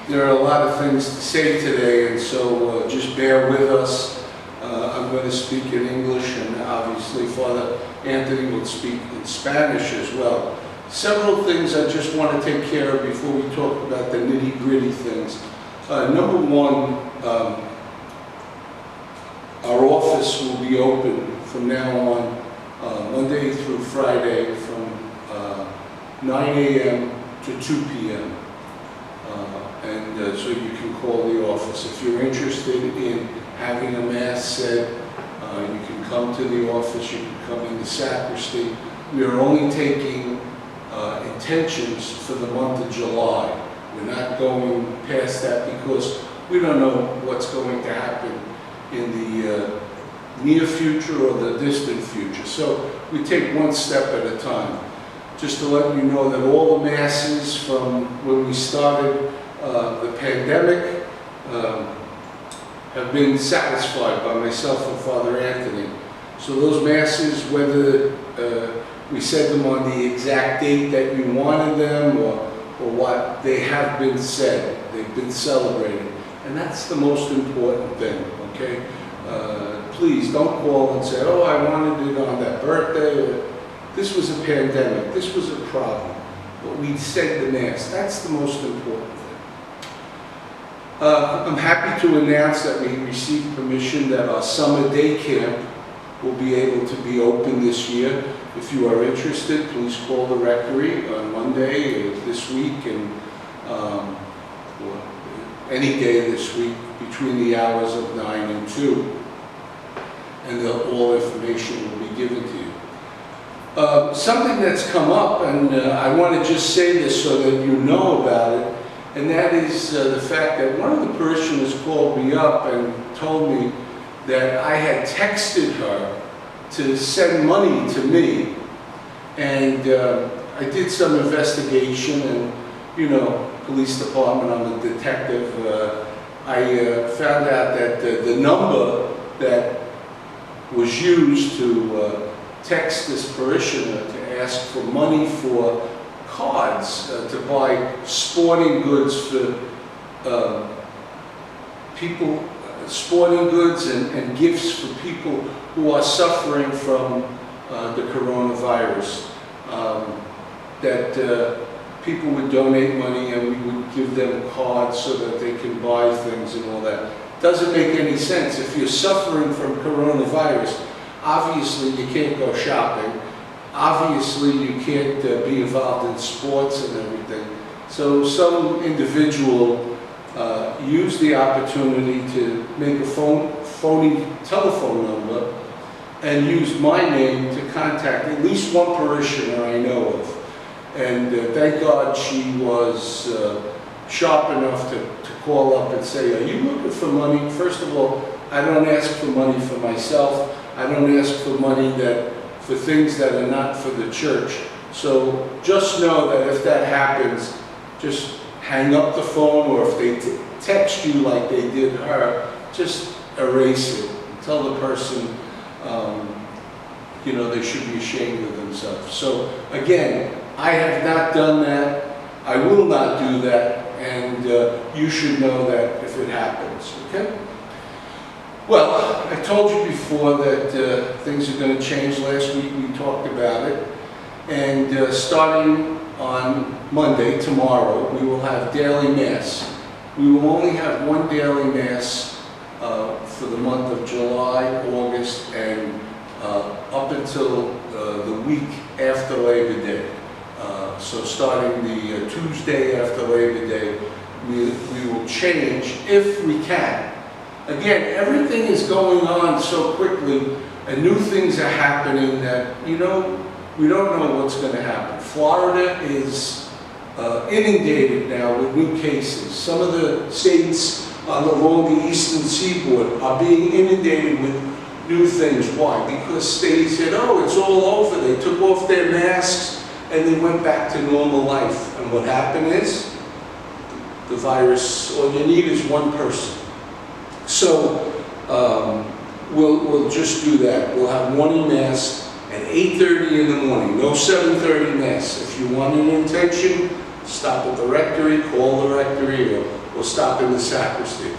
There are a lot of things to say today, and so just bear with us. I'm going to speak in English, and obviously Father Anthony will speak in Spanish as well. Several things I just want to take care of before we talk about the nitty-gritty things. Number one, our office will be open from now on, Monday through Friday, from 9 a.m. to 2 p.m. So you can call the office. If you're interested in having a Mass said, you can come to the office, you can come in the sacristy. We are only taking intentions for the month of July. We're not going past that because we don't know what's going to happen in the near future or the distant future. So we take one step at a time. Just to let you know that all the Masses from when we started the pandemic have been satisfied by myself and Father Anthony. So those Masses, whether we said them on the exact date that you wanted them or what, they have been said, they've been celebrated. And that's the most important thing, okay? Please don't call and say, oh, I wanted it on that birthday. This was a pandemic, this was a problem. But we said the Mass, that's the most important thing. I'm happy to announce that we received permission that our summer day camp will be able to be open this year. If you are interested, please call the rectory on Monday this week and or any day this week between the hours of 9 and 2. And all information will be given to you. Something that's come up, and I want to just say this so that you know about it, and that is the fact that one of the parishioners called me up and told me that I had texted her to send money to me. And I did some investigation, and, you know, police department, I'm a detective, I found out that the number that was used to text this parishioner to ask for money for cards to buy sporting goods for people, sporting goods and gifts for people who are suffering from the coronavirus. That people would donate money and we would give them cards so that they can buy things and all that. Doesn't make any sense. If you're suffering from coronavirus, obviously you can't go shopping. Obviously you can't be involved in sports and everything. So some individual used the opportunity to make a phony telephone number and used my name to contact at least one parishioner I know of. And thank God she was sharp enough to call up and say, are you looking for money? First of all, I don't ask for money for myself. I don't ask for money for things that are not for the church. So just know that if that happens, just hang up the phone, or if they text you like they did her, just erase it. Tell the person, you know, they should be ashamed of themselves. So again, I have not done that. I will not do that. And you should know that if it happens, okay? Well, I told you before that things are going to change. Last week we talked about it. And starting on Monday, tomorrow, we will have daily Mass. We will only have one daily Mass for the month of July, August, and up until the week after Labor Day. So starting the Tuesday after Labor Day, we will change if we can. Again, everything is going on so quickly, and new things are happening that, you know, we don't know what's going to happen. Florida is inundated now with new cases. Some of the states along the eastern seaboard are being inundated with new things. Why? Because states said, oh, it's all over. They took off their masks and they went back to normal life. And what happened is, the virus, all you need is one person. So we'll just do that. We'll have morning Mass at 8:30 in the morning, no 7:30 Mass. If you want an intention, stop at the rectory, call the rectory, or or stop in the sacristy.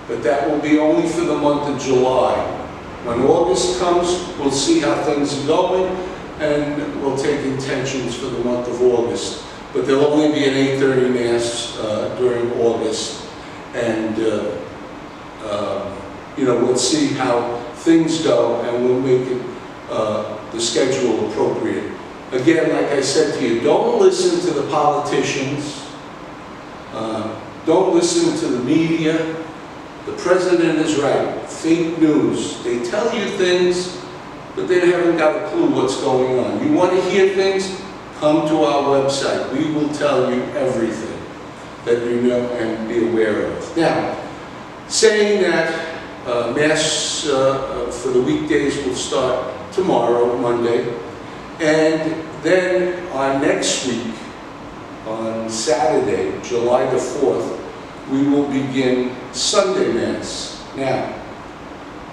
But that will be only for the month of July. When August comes, we'll see how things are going, and we'll take intentions for the month of August. But there'll only be an 8:30 Mass during August, and we'll see how things go, and we'll make it, the schedule appropriate. Again, like I said to you, don't listen to the politicians, don't listen to the media. The president is right. Fake news. They tell you things, but they haven't got a clue what's going on. You want to hear things? Come to our website. We will tell you everything that you know and be aware of. Now, saying that Mass for the weekdays will start tomorrow, Monday, and then on next week, on Saturday, July the 4th, we will begin Sunday Mass. Now,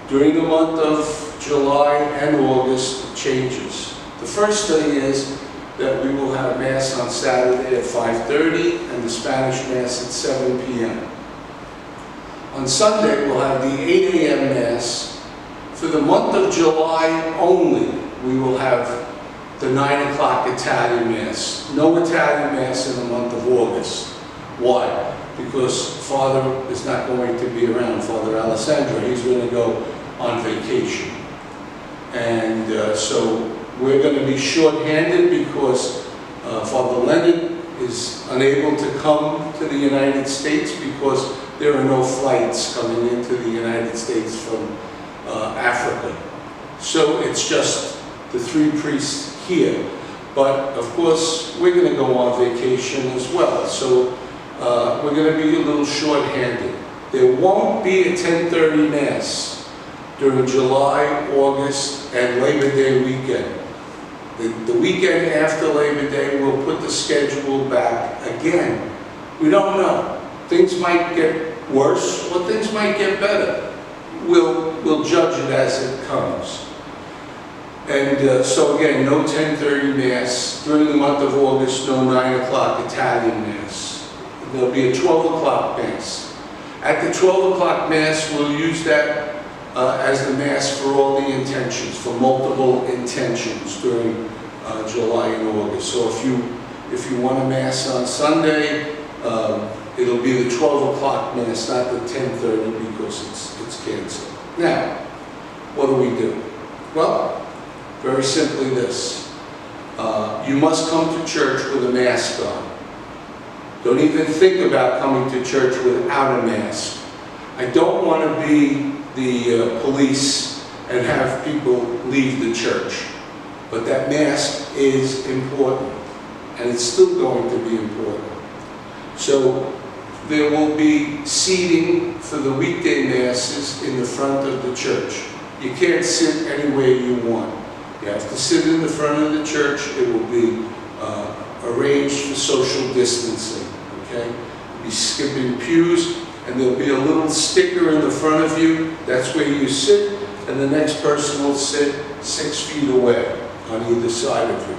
during the month of July and August, it changes. The first thing is that we will have Mass on Saturday at 5:30 and the Spanish Mass at 7 p.m. On Sunday, we'll have the 8 a.m. Mass. For the month of July only, we will have the 9 o'clock Italian Mass. No Italian Mass in the month of August. Why? Because Father is not going to be around, Father Alessandro. He's going to go on vacation. And so we're going to be short-handed because Father Leonard is unable to come to the United States because there are no flights coming into the United States from Africa. So it's just the three priests here. But of course, we're going to go on vacation as well. So we're going to be a little short-handed. There won't be a 10:30 Mass during July, August, and Labor Day weekend. The weekend after Labor Day, we'll put the schedule back again. We don't know. Things might get worse, or things might get better. We'll judge it as it comes. And so again, no 10:30 Mass. During the month of August, no 9 o'clock Italian Mass. There'll be a 12 o'clock Mass. At the 12 o'clock Mass, we'll use that as the Mass for all the intentions, for multiple intentions during July and August. So if you want a Mass on Sunday, it'll be the 12 o'clock Mass, not the 10:30, because it's canceled. Now, what do? Well, very simply this. You must come to church with a mask on. Don't even think about coming to church without a mask. I don't want to be the police and have people leave the church. But that mask is important, and it's still going to be important. So there will be seating for the weekday Masses in the front of the church. You can't sit anywhere you want. You have to sit in the front of the church. It will be arranged for social distancing. Okay? You'll be skipping pews, and there'll be a little sticker in the front of you. That's where you sit, and the next person will sit 6 feet away on either side of you.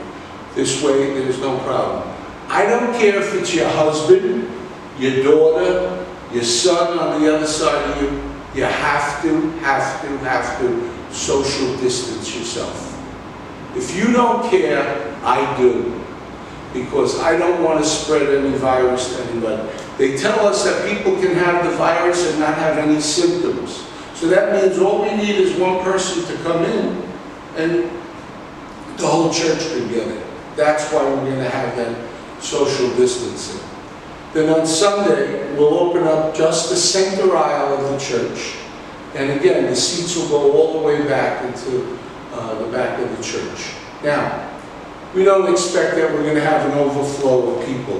This way, there's no problem. I don't care if it's your husband, your daughter, your son on the other side of you. You have to social distance yourself. If you don't care, I do. Because I don't want to spread any virus to anybody. They tell us that people can have the virus and not have any symptoms. So that means all we need is one person to come in and the whole church could get it. That's why we're going to have that social distancing. Then on Sunday, we'll open up just the center aisle of the church. And again, the seats will go all the way back into the back of the church. Now, we don't expect that we're going to have an overflow of people.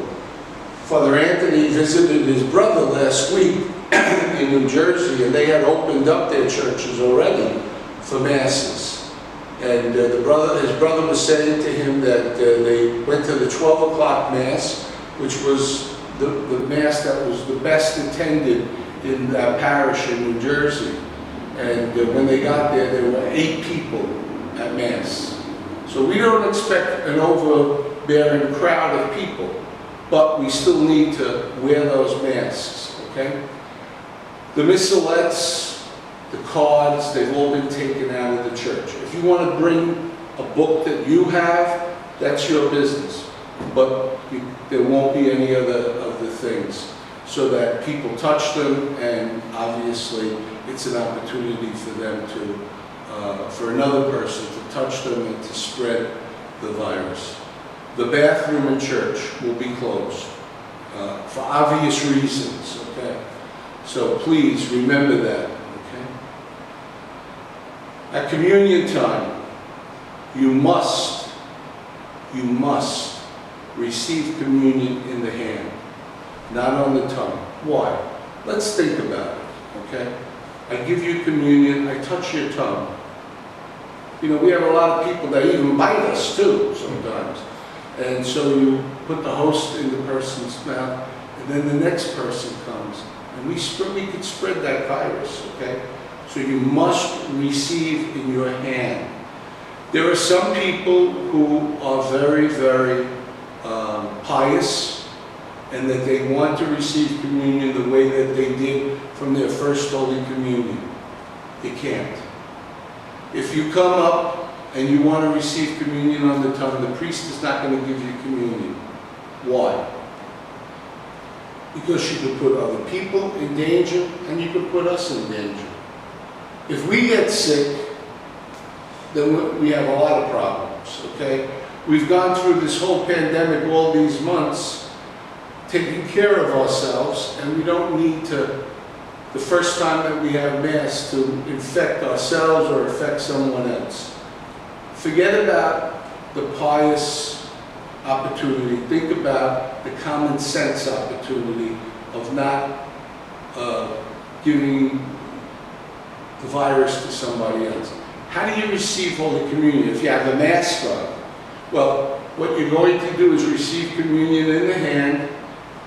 Father Anthony visited his brother last week in New Jersey, and they had opened up their churches already for Masses. And his brother was saying to him that they went to the 12 o'clock Mass, which was the Mass that was the best attended in that parish in New Jersey. And when they got there were 8 people at Mass. So we don't expect an overbearing crowd of people, but we still need to wear those masks, okay? The missalettes, the cards, they've all been taken out of the church. If you want to bring a book that you have, that's your business. But there won't be any other of the things, so that people touch them, and obviously it's an opportunity for them to, for another person to touch them and to spread the virus. The bathroom in church will be closed for obvious reasons, okay? So please remember that, okay? At communion time, you must receive communion in the hand, not on the tongue. Why? Let's think about it, okay? I give you communion, I touch your tongue. You know, we have a lot of people that even bite us too, sometimes. And so you put the host in the person's mouth, and then the next person comes, and we could spread that virus, okay? So you must receive in your hand. There are some people who are very, very pious, and that they want to receive communion the way that they did from their first Holy Communion. You can't. If you come up and you want to receive communion on the tongue, the priest is not going to give you communion. Why? Because you could put other people in danger, and you could put us in danger. If we get sick, then we have a lot of problems, okay? We've gone through this whole pandemic all these months, taking care of ourselves, and we don't need to, the first time that we have Mass, to infect ourselves or infect someone else. Forget about the pious opportunity. Think about the common sense opportunity of not giving the virus to somebody else. How do you receive Holy Communion if you have a mask on? Well, what you're going to do is receive communion in the hand.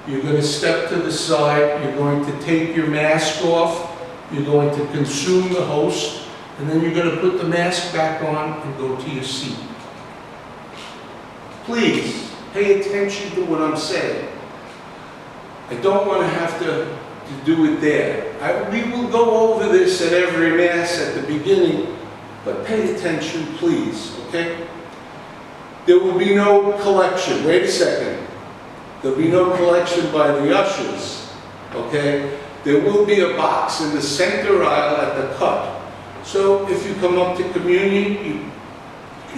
You're going to step to the side. You're going to take your mask off. You're going to consume the host. And then you're going to put the mask back on and go to your seat. Please, pay attention to what I'm saying. I don't want to have to do it there. We will go over this at every Mass at the beginning, but pay attention, please, okay? There will be no collection. Wait a second. There'll be no collection by the ushers, okay? There will be a box in the center aisle at the cut. So if you come up to communion,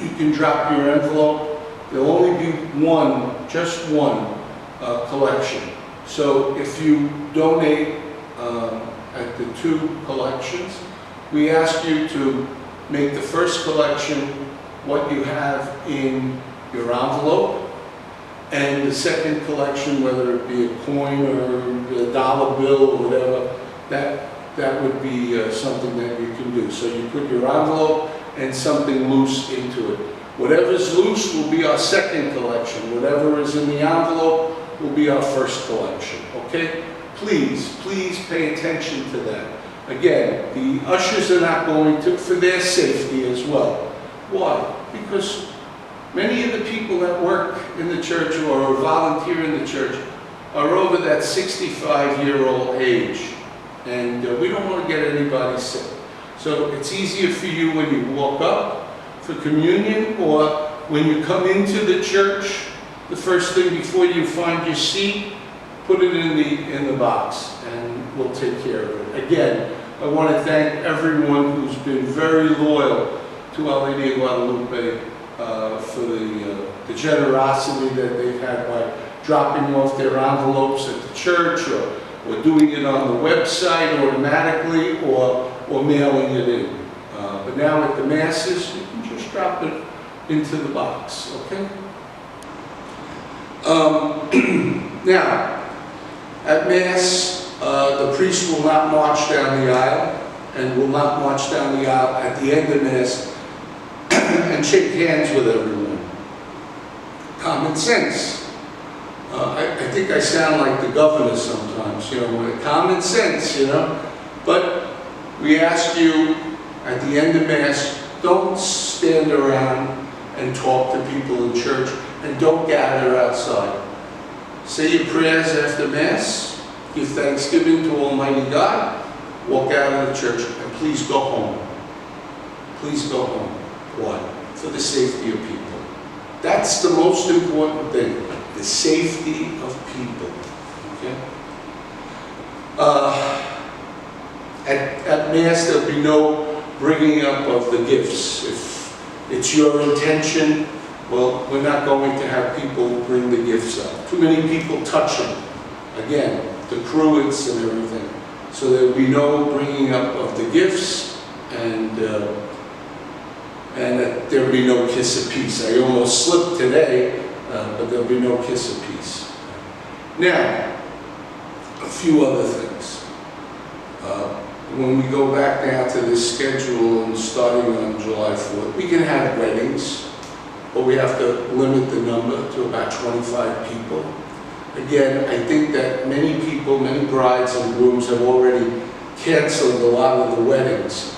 you can drop your envelope. There'll only be one, just one collection. So if you donate at the 2 collections, we ask you to make the first collection what you have in your envelope, and the second collection, whether it be a coin or a dollar bill or whatever, that would be something that you can do. So you put your envelope and something loose into it. Whatever's loose will be our second collection. Whatever is in the envelope will be our first collection, okay? Please, please pay attention to that. Again, the ushers are not going to, for their safety as well. Why? Because many of the people that work in the church or volunteer in the church are over that 65-year-old age, and we don't want to get anybody sick. So it's easier for you when you walk up for communion, or when you come into the church, the first thing before you find your seat, put it in the box, and we'll take care of it. Again, I want to thank everyone who's been very loyal to Our Lady of Guadalupe for the generosity that they've had by dropping off their envelopes at the church, or doing it on the website automatically, or mailing it in. But now at the Masses, you can just drop it into the box, okay? Now, at Mass, the priest will not march down the aisle, and will not march down the aisle at the end of Mass and shake hands with everyone. Common sense. I think I sound like the governor sometimes, you know, with common sense, you know. But we ask you at the end of Mass, don't stand around and talk to people in church, and don't gather outside. Say your prayers after Mass, give thanksgiving to Almighty God, walk out of the church, and please go home. Please go home. Why? For the safety of people. That's the most important thing, the safety of people. Okay? At Mass, there'll be no bringing up of the gifts. If it's your intention, well, we're not going to have people bring the gifts up. Too many people touch them. Again, the cruets and everything. So there'll be no bringing up of the gifts, and there'll be no kiss of peace. I almost slipped today, but there'll be no kiss of peace. Now, a few other things. When we go back now to this schedule and starting on July 4th, we can have weddings, but we have to limit the number to about 25 people. Again, I think that many people, many brides and grooms have already canceled a lot of the weddings.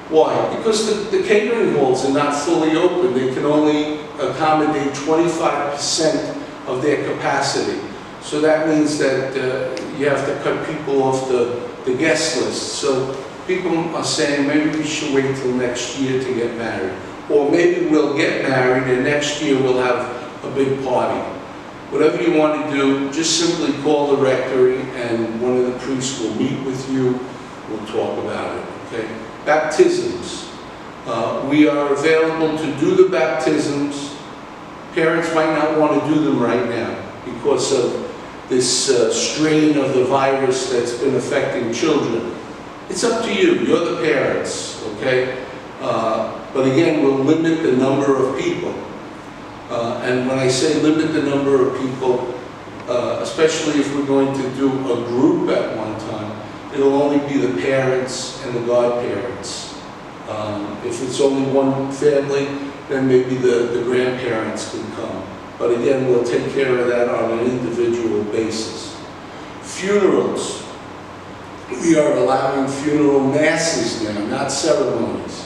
Why? Because the catering halls are not fully open. They can only accommodate 25% of their capacity. So that means that you have to cut people off the guest list. So people are saying maybe we should wait till next year to get married. Or maybe we'll get married and next year we'll have a big party. Whatever you want to do, just simply call the rectory and one of the priests will meet with you. We'll talk about it, okay? Baptisms. We are available to do the baptisms. Parents might not want to do them right now because of this strain of the virus that's been affecting children. It's up to you. You're the parents, okay? But again, we'll limit the number of people. And when I say limit the number of people, especially if we're going to do a group at one time, it'll only be the parents and the godparents. If it's only one family, then maybe the grandparents can come. But again, we'll take care of that on an individual basis. Funerals. We are allowing funeral masses now, not ceremonies.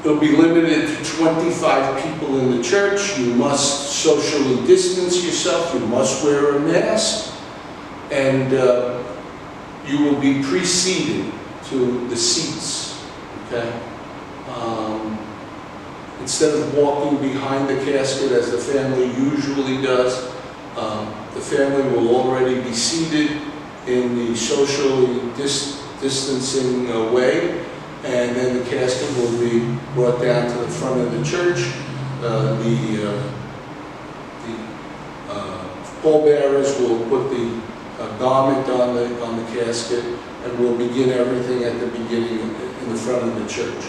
They'll be limited to 25 people in the church. You must socially distance yourself. You must wear a mask. And you will be preceded to the seats, okay? Instead of walking behind the casket as the family usually does, the family will already be seated in the socially distancing way, and then the casket will be brought down to the front of the church. The pallbearers will put the garment on the casket, and we'll begin everything at the beginning in the front of the church.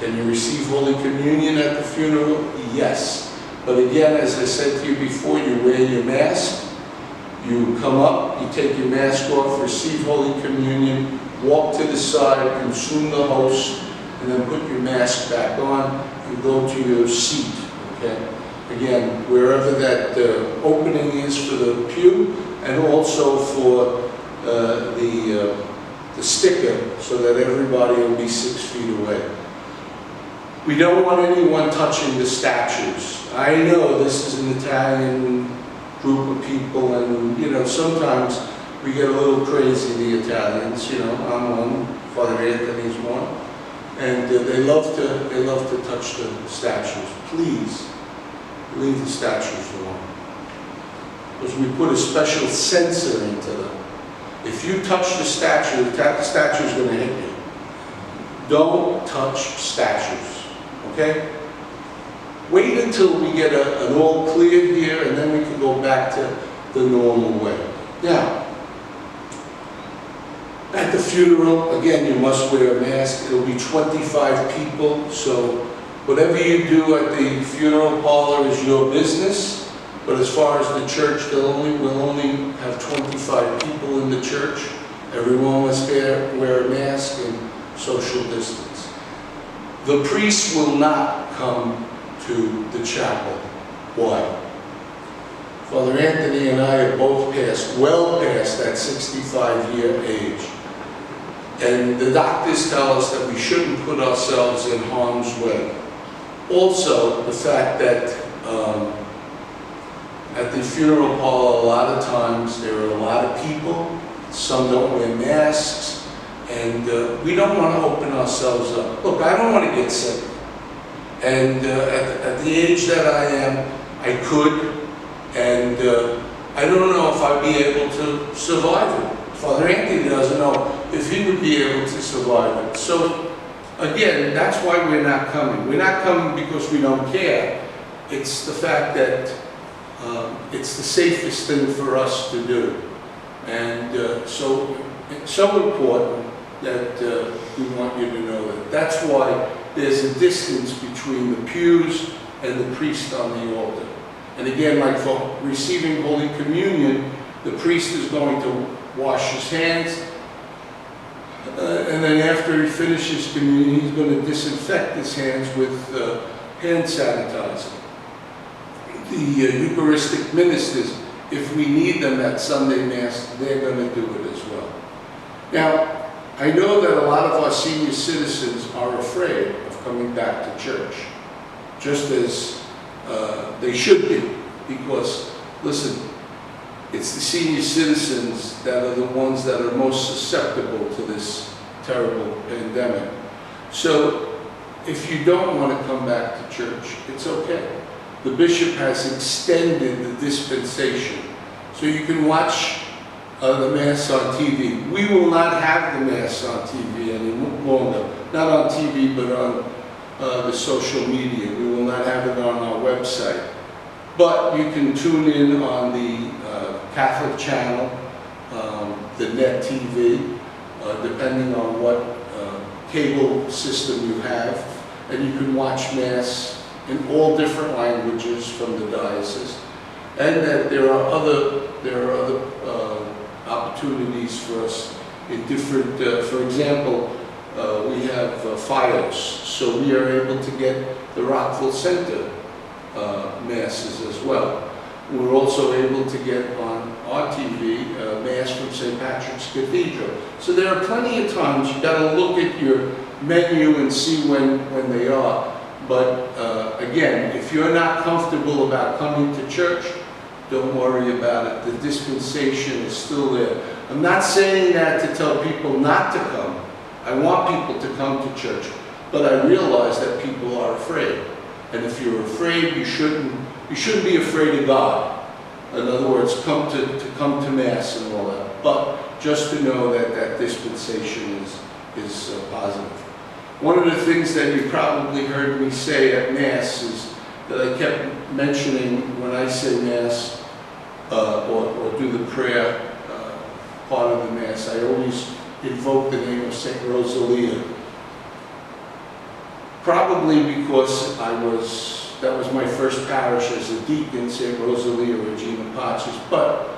Can you receive Holy Communion at the funeral? Yes. But again, as I said to you before, you wear your mask, you come up, you take your mask off, receive Holy Communion, walk to the side, consume the host, and then put your mask back on and go to your seat, okay? Again, wherever that opening is for the pew, and also for the sticker, so that everybody will be 6 feet away. We don't want anyone touching the statues. I know this is an Italian group of people, and you know, sometimes we get a little crazy, the Italians, you know, I'm one, Father Anthony's one, and they love to touch the statues. Please, leave the statues alone. Because we put a special sensor into them. If you touch the statue is going to hit you. Don't touch statues, okay? Wait until we get an all clear here, and then we can go back to the normal way. Now, at the funeral, again, you must wear a mask. It'll be 25 people, so whatever you do at the funeral parlor is your business. But as far as the church, we'll only have 25 people in the church. Everyone must wear a mask and social distance. The priest will not come to the chapel. Why? Father Anthony and I have both passed, well past that 65-year age. And the doctors tell us that we shouldn't put ourselves in harm's way. Also, the fact that At the funeral parlor, a lot of times there are a lot of people. Some don't wear masks, and we don't want to open ourselves up. Look, I don't want to get sick, and at the age that I am, I could, and I don't know if I'd be able to survive it. Father Anthony doesn't know if he would be able to survive it. So again, that's why we're not coming. We're not coming because we don't care. It's the fact that it's the safest thing for us to do. And so it's so important that we want you to know that. That's why there's a distance between the pews and the priest on the altar. And again, like for receiving Holy Communion, the priest is going to wash his hands, and then after he finishes communion, he's going to disinfect his hands with hand sanitizer. The Eucharistic ministers, if we need them at Sunday Mass, they're going to do it as well. Now, I know that a lot of our senior citizens are afraid of coming back to church, just as they should be, because, listen, it's the senior citizens that are the ones that are most susceptible to this terrible pandemic. So, if you don't want to come back to church, it's okay. The bishop has extended the dispensation, so you can watch the Mass on TV. We will not have the Mass on TV any longer. Not on TV, but on the social media. We will not have it on our website. But you can tune in on the Catholic channel, the Net TV, depending on what cable system you have, and you can watch Mass in all different languages from the diocese, and that there are other opportunities for us in different. For example, we have FiOS, so we are able to get the Rockville Center Masses as well. We're also able to get on our TV Mass from St. Patrick's Cathedral. So there are plenty of times you've got to look at your menu and see when they are. But again, if you're not comfortable about coming to church, don't worry about it. The dispensation is still there. I'm not saying that to tell people not to come. I want people to come to church, but I realize that people are afraid. And if you're afraid, you shouldn't be afraid of God. In other words, come to Mass and all that. But just to know that that dispensation is positive. One of the things that you probably heard me say at Mass is that I kept mentioning when I say Mass or do the prayer part of the Mass, I always invoke the name of St. Rosalia. Probably because that was my first parish as a deacon, St. Rosalia Regina Pacis. But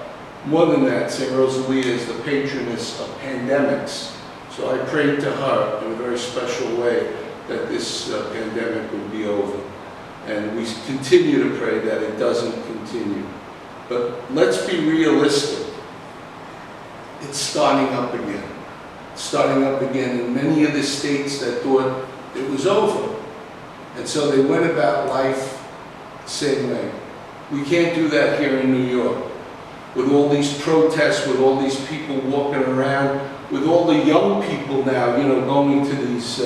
more than that, St. Rosalia is the patroness of pandemics. So I prayed to her in a very special way that this pandemic would be over. And we continue to pray that it doesn't continue. But let's be realistic. It's starting up again. It's starting up again in many of the states that thought it was over. And so they went about life the same way. We can't do that here in New York. With all these protests, with all these people walking around, with all the young people now, going to these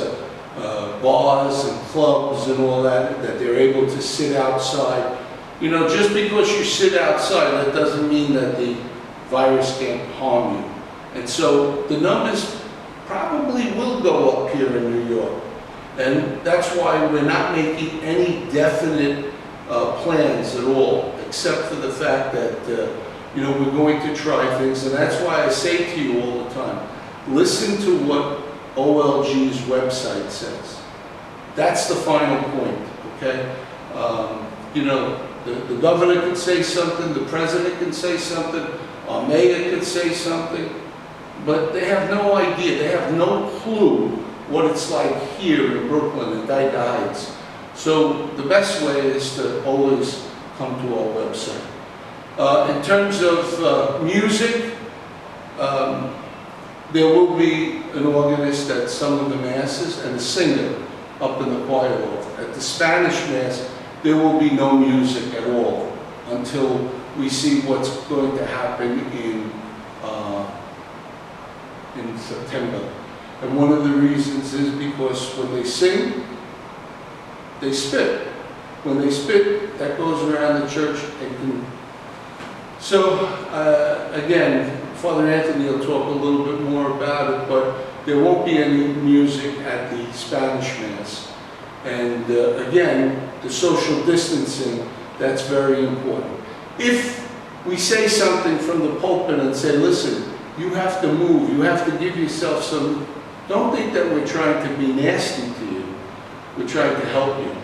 bars and clubs and all that they're able to sit outside. Just because you sit outside, that doesn't mean that the virus can't harm you. And so the numbers probably will go up here in New York. And that's why we're not making any definite plans at all, except for the fact that, we're going to try things. And that's why I say to you all the time, listen to what OLG's website says. That's the final point, okay? The governor could say something, the president can say something, our mayor could say something, but they have no idea, they have no clue what it's like here in Brooklyn and Dyke Heights. So the best way is to always come to our website. In terms of music, there will be an organist at some of the Masses and a singer up in the choir loft. At the Spanish Mass, there will be no music at all until we see what's going to happen in September. And one of the reasons is because when they sing, they spit. When they spit, that goes around the church. So, again, Father Anthony will talk a little bit more about it, but there won't be any music at the Spanish Mass. And again, the social distancing, that's very important. If we say something from the pulpit and say, listen, you have to move, you have to give yourself some, don't think that we're trying to be nasty to you. We're trying to help you,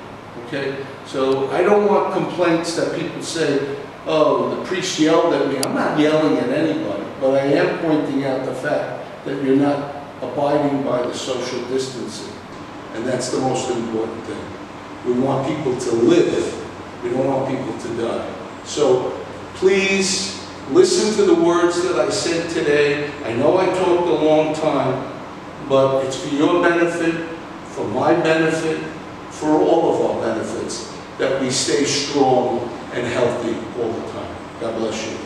okay? So I don't want complaints that people say, oh, the priest yelled at me. I'm not yelling at anybody, but I am pointing out the fact that you're not abiding by the social distancing. And that's the most important thing. We want people to live. We don't want people to die. So please listen to the words that I said today. I know I talked a long time, but it's for your benefit, for my benefit, for all of our benefits, that we stay strong and healthy all the time. God bless you.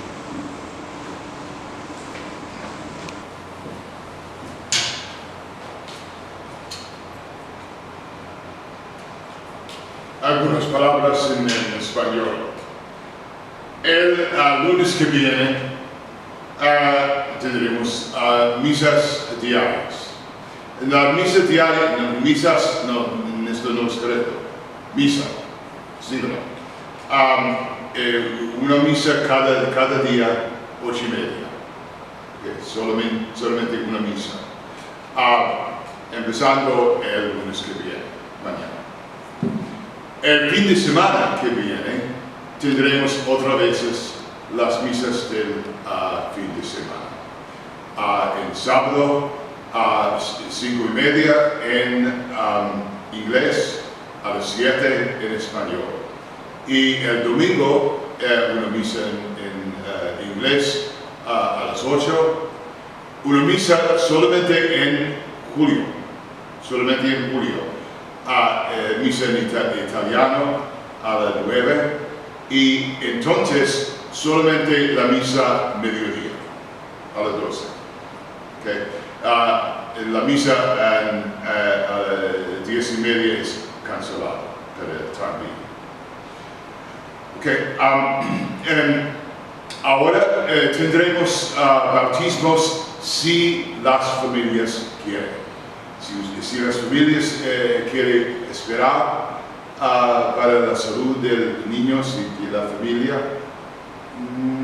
Algunas palabras en español. El lunes que viene tendremos misas diarias. La misa diaria, no, misas, no, esto no es correcto. Misa, sí, no. Una misa cada día, 8:30. Okay, solamente una misa. Empezando el lunes que viene, mañana. El fin de semana que viene tendremos otra vez las misas del fin de semana. El sábado a 5:30 en inglés, a las 7 en español. Y el domingo una misa en inglés a las 8. Una misa solamente en julio. Misa en italiano a las 9 y entonces solamente la misa mediodía a las 12. Okay. La misa a las 10:30 es cancelada para el también. Okay. Ahora tendremos bautismos si las familias quieren. Si las familias quieren esperar para la salud de los niños y de la familia,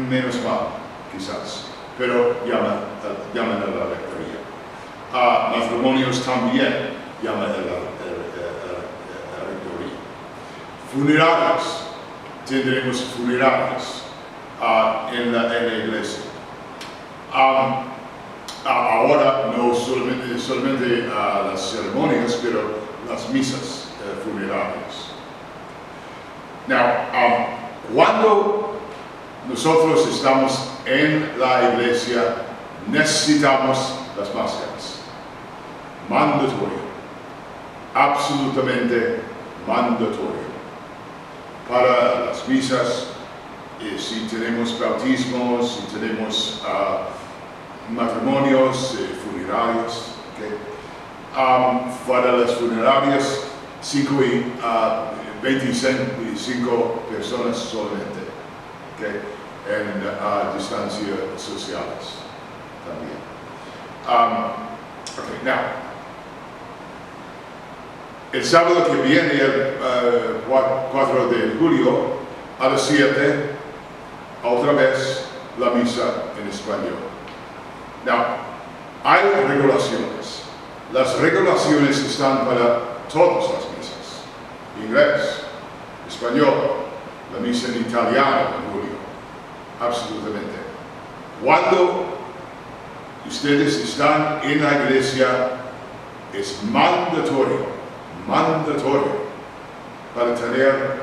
menos mal, quizás, pero llaman a la rectoría. Matrimonios también llaman a la rectoría. Funerales, tendremos funerales en la iglesia. Ahora no solamente las ceremonias, pero las misas funerarias. Now, cuando nosotros estamos en la iglesia, necesitamos las máscaras. Mandatorio. Absolutamente mandatorio. Para las misas, si tenemos bautismos, si tenemos matrimonios, funerarios, okay. Para las funerarias, 25 personas solamente, okay. En distancia sociales también. Okay, now, el sábado que viene, el 4 de julio, a las 7, otra vez la misa en español. Now, hay regulaciones. Las regulaciones están para todas las misas. Inglés, español, la misa en italiano en julio. Absolutamente. Cuando ustedes están en la iglesia, es mandatorio para tener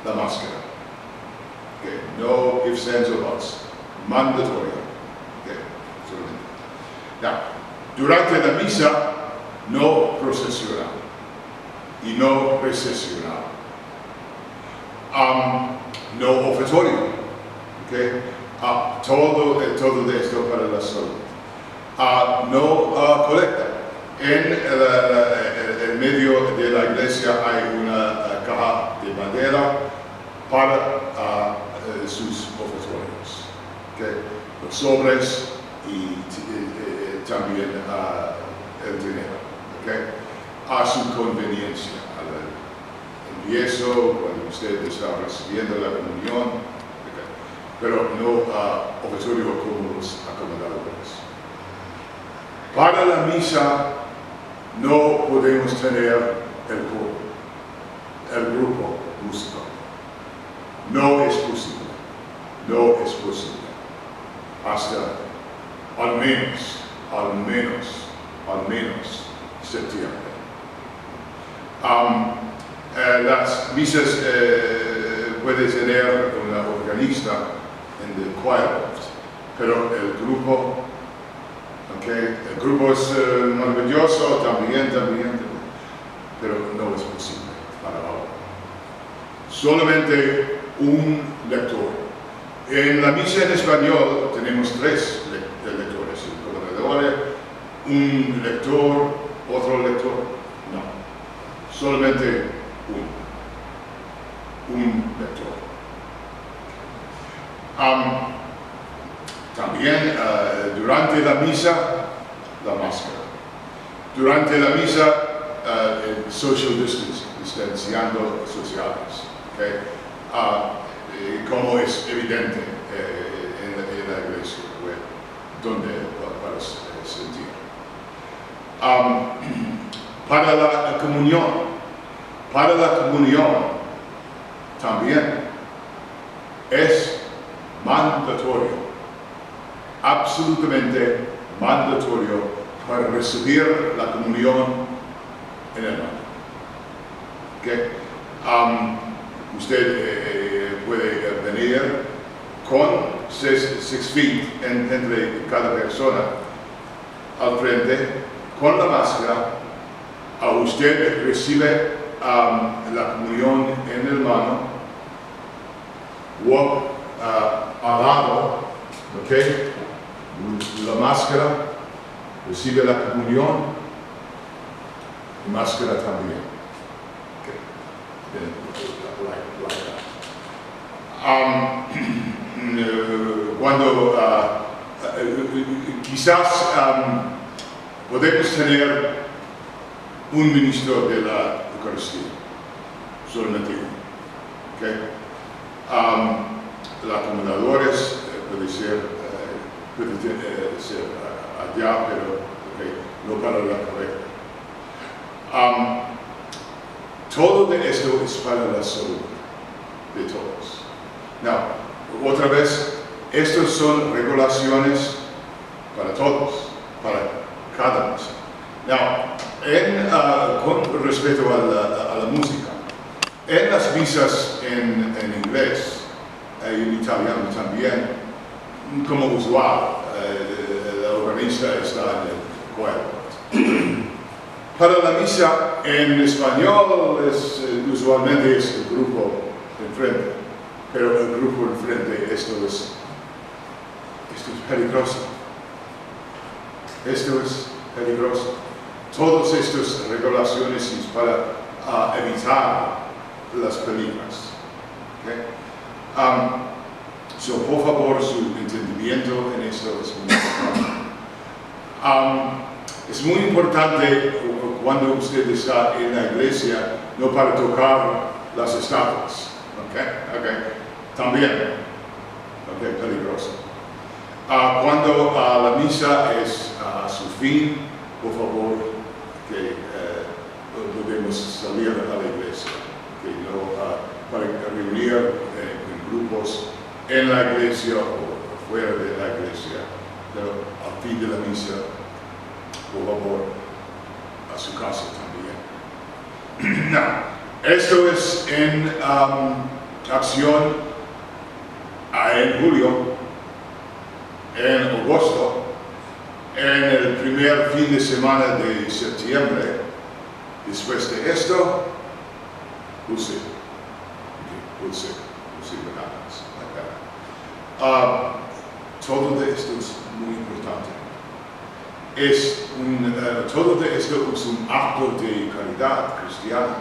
la máscara. Okay. No ifs, ands, or buts. Mandatorio. Now, durante la misa, no procesional y no recesional. No ofretorio. ¿okay? Todo de esto para la salud. No colecta. En el medio de la iglesia hay una caja de madera para sus ofertorios, ¿okay? Los sobres y también el dinero, ¿okay? A su conveniencia, al empiezo, cuando usted está recibiendo la comunión, ¿okay? Pero no ofertorio como los acomodadores. Para la misa no podemos tener el coro, el grupo musical. No es posible, no es posible. Hasta al menos septiembre. Las misas puede tener una organista en el choir, pero el grupo, okay, el grupo es maravilloso también, pero no es posible para ahora. Solamente un lector. En la misa en español tenemos 3 lectores, el gobernador, un lector, otro lector. No, solamente un lector. También durante la misa, la máscara. Durante la misa, el social distancing, distanciando sociales. Okay? Como es evidente en la iglesia, donde para sentir. Para la comunión también es mandatorio, absolutamente mandatorio para recibir la comunión en el mano. ¿Okay? Usted puede venir con 6 feet entre cada persona al frente, con la máscara. Usted recibe la comunión en el mano, o al lado, ¿okay? La máscara, recibe la comunión, y máscara también. Cuando quizás podemos tener un ministro de la Eucaristía, solamente uno. ¿Okay? Los acomodadores puede ser allá, pero okay, no para la correcta. Todo de esto es para la salud de todos. Now, otra vez, estas son regulaciones para todos, para cada misa. Now, con respecto a la música, en las misas en inglés y en italiano también, como usual, la organista está en el choir. Para la misa en español usualmente es el grupo enfrente, pero el grupo enfrente, esto es peligroso. Esto es peligroso. Todas estas regulaciones es para evitar las peligros. ¿Okay? Por favor, su entendimiento en esto es muy importante. Es muy importante cuando usted está en la iglesia, no para tocar las estatuas. Okay? También, peligroso. Cuando la misa es a su fin, por favor, que podemos salir a la iglesia, que no para reunir en grupos en la iglesia o fuera de la iglesia, pero al fin de la misa, por favor, a su casa también. Now, esto es en acción en julio, en agosto, en el primer fin de semana de septiembre. Después de esto, we'll see what happens. todo de esto es muy importante. Todo de esto es un acto de caridad cristiana.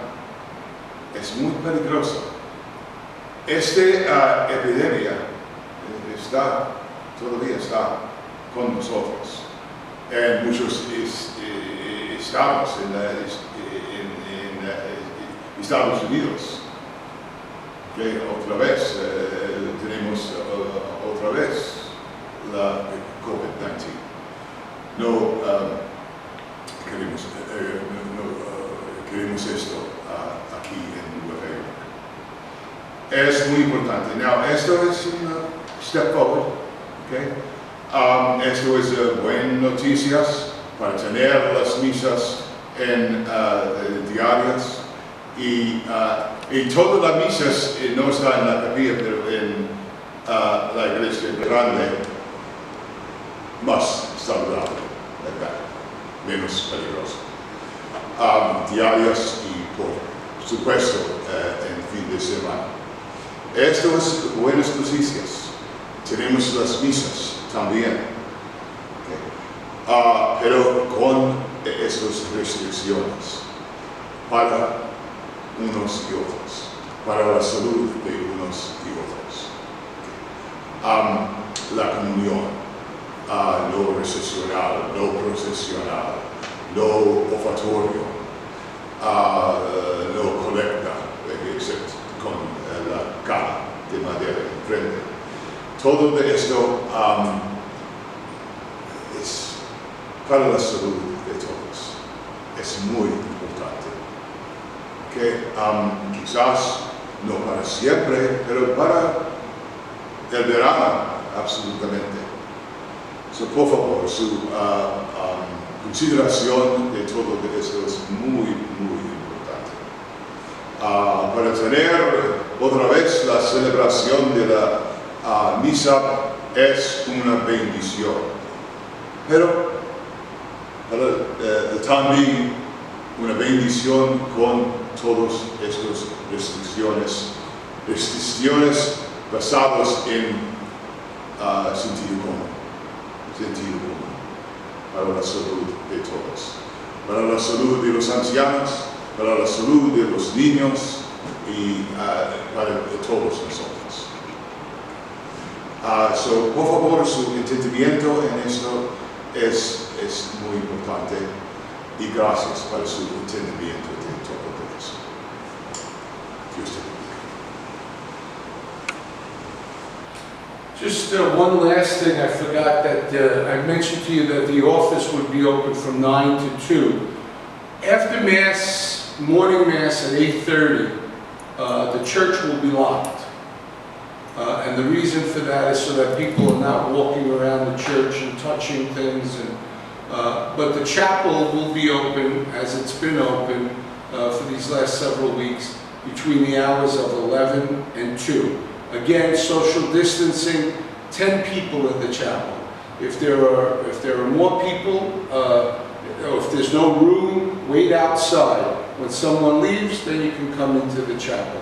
Es muy peligroso. Esta epidemia todavía está con nosotros en muchos estados en Estados Unidos. Que otra vez tenemos otra vez la COVID-19. No queremos esto aquí en Nueva York. Es muy importante. Now, esto es un step forward. Okay? Esto es buenas noticias para tener las misas en diarias y todas las misas no están en la capilla, pero en la iglesia grande, más saludable, menos peligroso. Diarias y por supuesto en fin de semana. Esto es buenas noticias. Tenemos las misas también, okay. Pero con estas restricciones para unos y otros, para la salud de unos y otros. Okay. La comunión, no recesional, no procesional, no ofatorio, no colecta, excepto con la caja de madera enfrente. Todo de esto es para la salud de todos. Es muy importante. Que quizás no para siempre, pero para el verano, absolutamente. So, por favor, su consideración de todo de esto es muy, muy importante. Para tener otra vez la celebración de la misa es una bendición, pero también una bendición con todas estas restricciones basadas en sentido común, para la salud de todos, para la salud de los ancianos, para la salud de los niños y para todos nosotros. So, por favor, su entendimiento en esto es muy importante y gracias por su entendimiento de todo eso. Dios te bendiga. Just one last thing, I forgot that I mentioned to you that the office would be open from 9 to 2. After Mass, morning Mass at 8:30, the church will be locked. And the reason for that is so that people are not walking around the church and touching things. But the chapel will be open, as it's been open for these last several weeks, between the hours of 11 and 2. Again, social distancing, 10 people in the chapel. If there are more people, or if there's no room, wait outside. When someone leaves, then you can come into the chapel.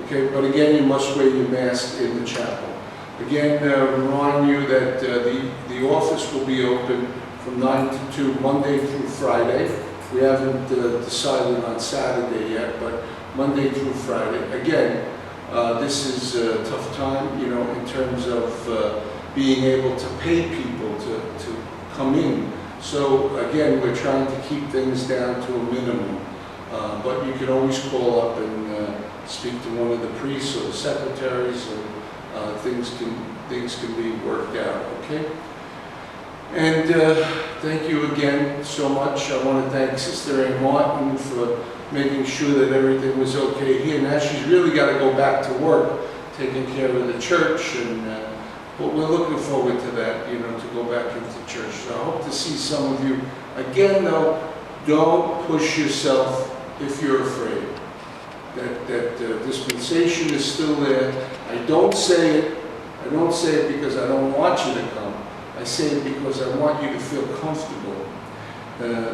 Okay, but again, you must wear your mask in the chapel. Again, remind you that the office will be open from 9 to 2, Monday through Friday. We haven't decided on Saturday yet, but Monday through Friday. Again, this is a tough time, you know, in terms of being able to pay people to come in. So again, we're trying to keep things down to a minimum. But you can always call up and speak to one of the priests or the secretaries, and things can be worked out. Okay. And thank you again so much. I want to thank Sister Ann Martin for making sure that everything was okay here. Now she's really got to go back to work, taking care of the church, and but we're looking forward to that, you know, to go back into church. So I hope to see some of you. Again, though, don't push yourself if you're afraid. That dispensation is still there. I don't say it because I don't want you to come. I say it because I want you to feel comfortable.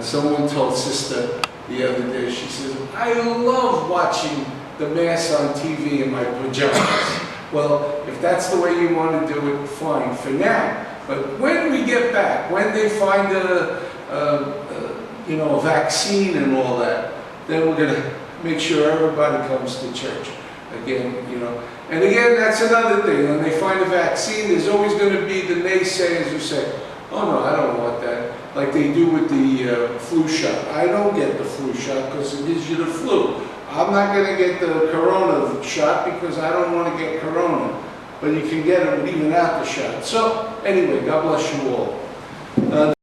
Someone told Sister the other day, she says, I love watching the Mass on TV in my pajamas. Well, if that's the way you want to do it, fine for now. But when we get back, when they find you know, a vaccine and all that, then we're going to make sure everybody comes to church again, you know. And again, that's another thing. When they find a vaccine, there's always going to be the naysayers who say, oh no, I don't want that. Like they do with the flu shot. I don't get the flu shot because it gives you the flu. I'm not going to get the corona shot because I don't want to get corona. But you can get it even without the shot. So anyway, God bless you all.